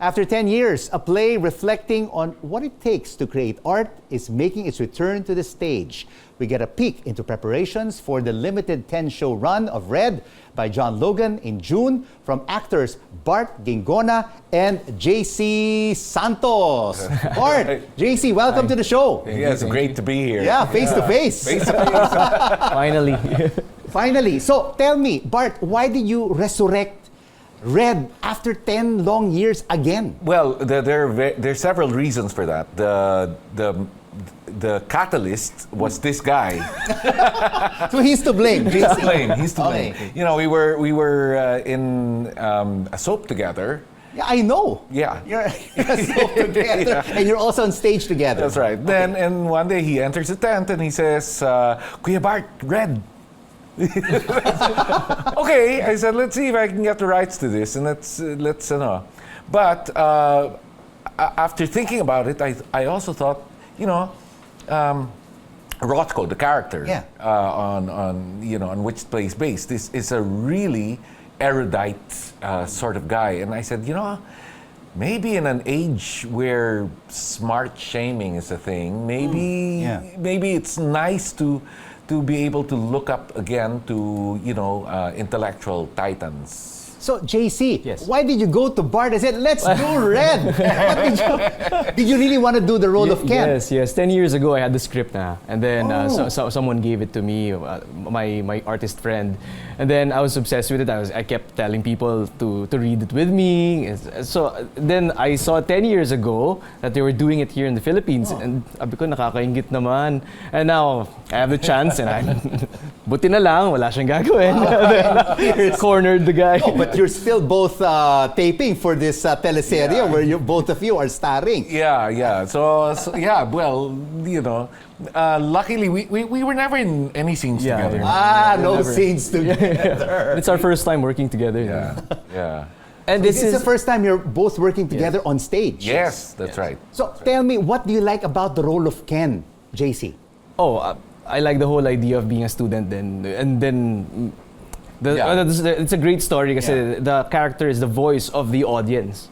After 10 years, a play reflecting on what it takes to create art is making its return to the stage. We get a peek into preparations for the limited 10-show run of Red by John Logan in June from actors Bart, Guingona, and JC Santos. Bart, JC, welcome to the show. Yeah, it's great to be here. Yeah, face to face. Face to face. Finally. Finally. So tell me, Bart, why did you resurrect Red after 10 long years again? Well, there are several reasons for that. The catalyst was this guy. So he's to blame. He's to blame. He's to blame. Okay. You know, we were in a soap together. Yeah, I know. Yeah. You're so together, and you're also on stage together. That's right. Then, and one day he enters the tent and he says, "Kuya Bart, Red." Okay, I said, let's see if I can get the rights to this, and let's But after thinking about it, I also thought, Rothko, the character, Yeah. on which the play is based, is a really erudite sort of guy, and I said, maybe in an age where smart shaming is a thing, maybe it's nice to be able to look up again to intellectual titans. So, JC, Yes. why did you go to Bart and said, let's do Red? Did you really want to do the role of Ken? Yes. 10 years ago, I had the script na. And then someone gave it to me, my artist friend. And then I was obsessed with it. I kept telling people to read it with me. So then I saw 10 years ago that they were doing it here in the Philippines. And sabi ko, nakakaingit naman. And now, I have the chance and buti na lang, wala siyang gagawin. Cornered the guy. Oh, but you're still both taping for this teleserye where both of you are starring. Yeah. So yeah, well, luckily we were never in any scenes together. No scenes together. It's our first time working together. Yeah. And This is the first time you're both working together on stage. Yes, that's right. So tell me, what do you like about the role of Ken, JC? I like the whole idea of being a student and then it's a great story because the character is the voice of the audience.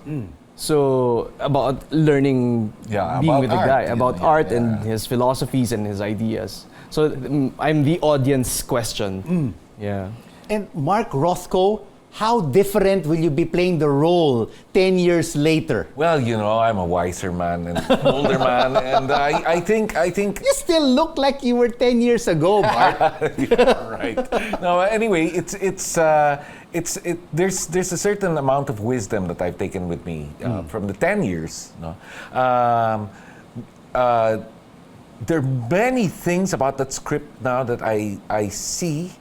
So about learning, being with the guy, about art and his philosophies and his ideas. So I'm the audience question. Yeah. And Mark Rothko, how different will you be playing the role 10 years later? Well, I'm a wiser man and older man, and I think You still look like you were 10 years ago, Bart. yeah, right. No, anyway, there's a certain amount of wisdom that I've taken with me from the 10 years. There are many things about that script now that I see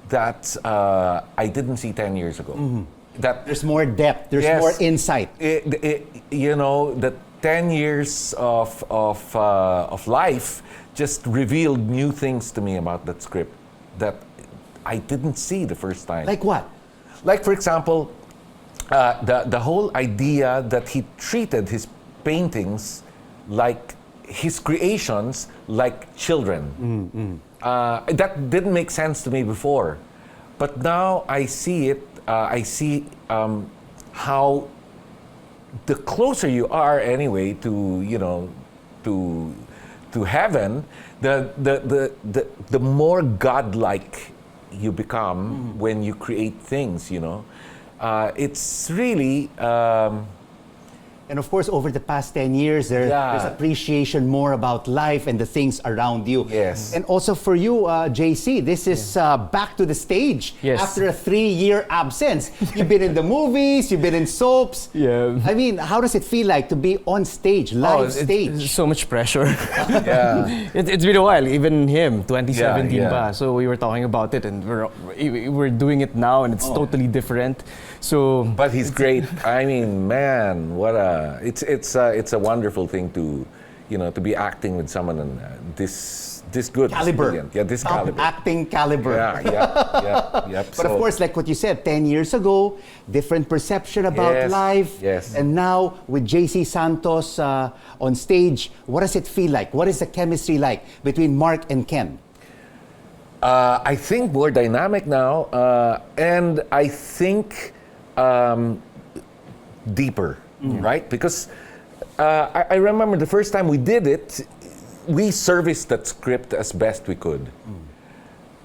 that I didn't see 10 years ago. That There's more depth, there's more insight. The 10 years of life just revealed new things to me about that script that I didn't see the first time. Like what? Like, for example, the whole idea that he treated his paintings like his creations like children. That didn't make sense to me before, but now I see it. I see how the closer you are, anyway, to heaven, the more godlike you become when you create things. It's really. And of course, over the past 10 years, there's appreciation more about life and the things around you. Yes. And also for you, JC, this is back to the stage after a 3-year absence. You've been in the movies, you've been in soaps. Yeah. I mean, how does it feel like to be on stage, live stage? It's so much pressure. Yeah. It's been a while, even him, 2017 Yeah. pa. So we were talking about it and we're doing it now and it's totally different. So But he's great. I mean, man, it's a wonderful thing to be acting with someone and this good, Caliber. Brilliant. Yeah, this caliber. Acting caliber. Yeah. But of course, like what you said, 10 years ago, different perception about life. Yes. And now with JC Santos on stage, what does it feel like? What is the chemistry like between Mark and Ken? I think more dynamic now, and I think deeper. right? Because I remember the first time we did it, we serviced that script as best we could.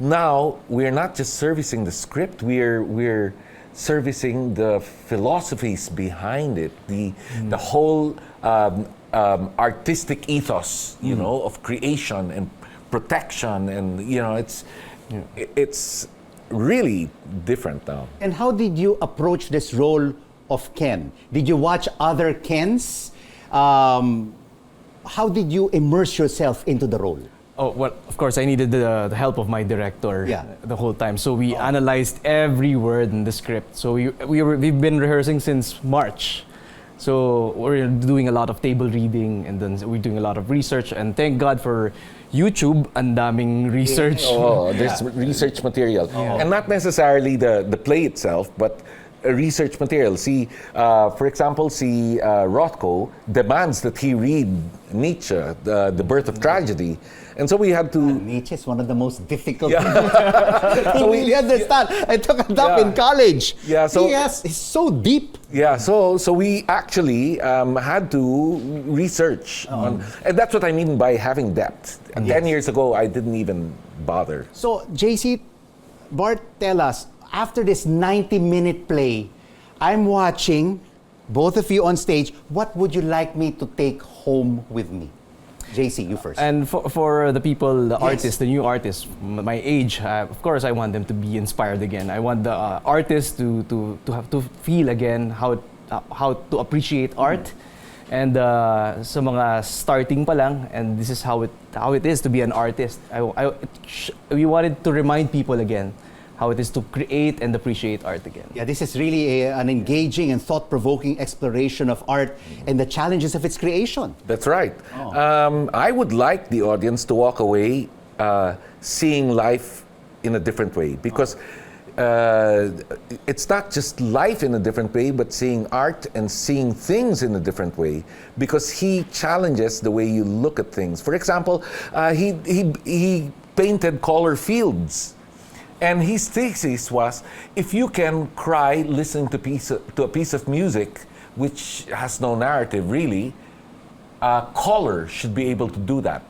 Now we're not just servicing the script; we're servicing the philosophies behind it, the whole artistic ethos, you know, of creation and protection, and you know, it's really different now. And how did you approach this role of Ken? Did you watch other Kens? How did you immerse yourself into the role? Oh, well, of course, I needed the help of my director the whole time. So we analyzed every word in the script. So we've been rehearsing since March. So we're doing a lot of table reading, and then we're doing a lot of research. And thank God for YouTube, ang daming research. Oh, there's research material. And not necessarily the play itself, but research material. See, for example, Rothko demands that he read Nietzsche, The Birth of Tragedy. And so we had to... Nietzsche is one of the most difficult to really understand. I took it up in college. Yeah, so... He's so deep. Yeah, so we actually had to research on... And that's what I mean by having depth. 10 years ago, I didn't even bother. So, JC, Bart, tell us, after this 90-minute play, I'm watching both of you on stage. What would you like me to take home with me? JC, you first. And for the people, the artists, the new artists, my age, of course, I want them to be inspired again. I want the artists to have to feel again how to appreciate art. And sa mga starting pa lang, and this is how it is to be an artist. We wanted to remind people again how it is to create and appreciate art again. Yeah, this is really an engaging and thought-provoking exploration of art and the challenges of its creation. That's right. I would like the audience to walk away seeing life in a different way, because it's not just life in a different way, but seeing art and seeing things in a different way, because he challenges the way you look at things. For example, he painted color fields. And his thesis was, if you can cry listening to a piece of music which has no narrative really, color should be able to do that.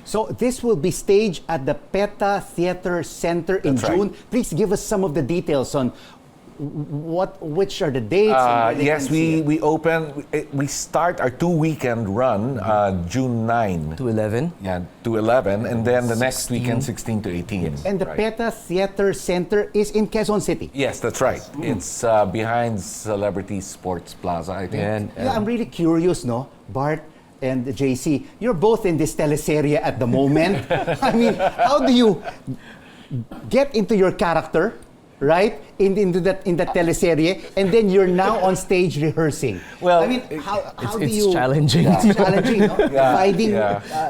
So this will be staged at the PETA Theater Center in June. Right. Please give us some of the details on which are the dates. Yes, we start our 2-weekend run June 9 to 11. Yeah, to 11, and then the next weekend 16 to 18. Yes. And the PETA Theater Center is in Quezon City. Yes, that's right. It's behind Celebrity Sports Plaza, I think. Yeah, I'm really curious, no, Bart and JC, you're both in this teleserye at the moment. I mean, how do you get into your character, right, in that teleserye, and then you're now on stage rehearsing? Well, I mean, how do it's you... challenging. It's challenging, no? Finding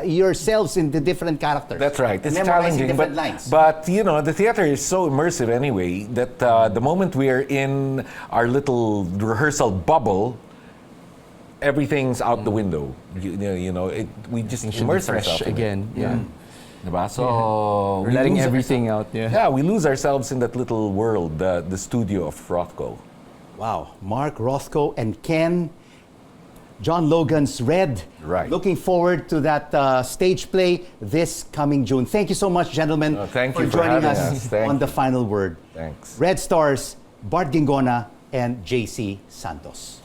yourselves in the different characters. That's right. It's Memorizing challenging, different lines. but you know, the theater is so immersive anyway that the moment we're in our little rehearsal bubble, everything's out the window. We just immerse ourselves again. Yeah. Diba? So We're letting everything out. Yeah, we lose ourselves in that little world, the studio of Rothko. Wow, Mark Rothko and Ken, John Logan's Red. Right. Looking forward to that stage play this coming June. Thank you so much, gentlemen, thank for you for joining having us us. Thank on you. The Final Word. Thanks. Red stars Bart Guingona and JC Santos.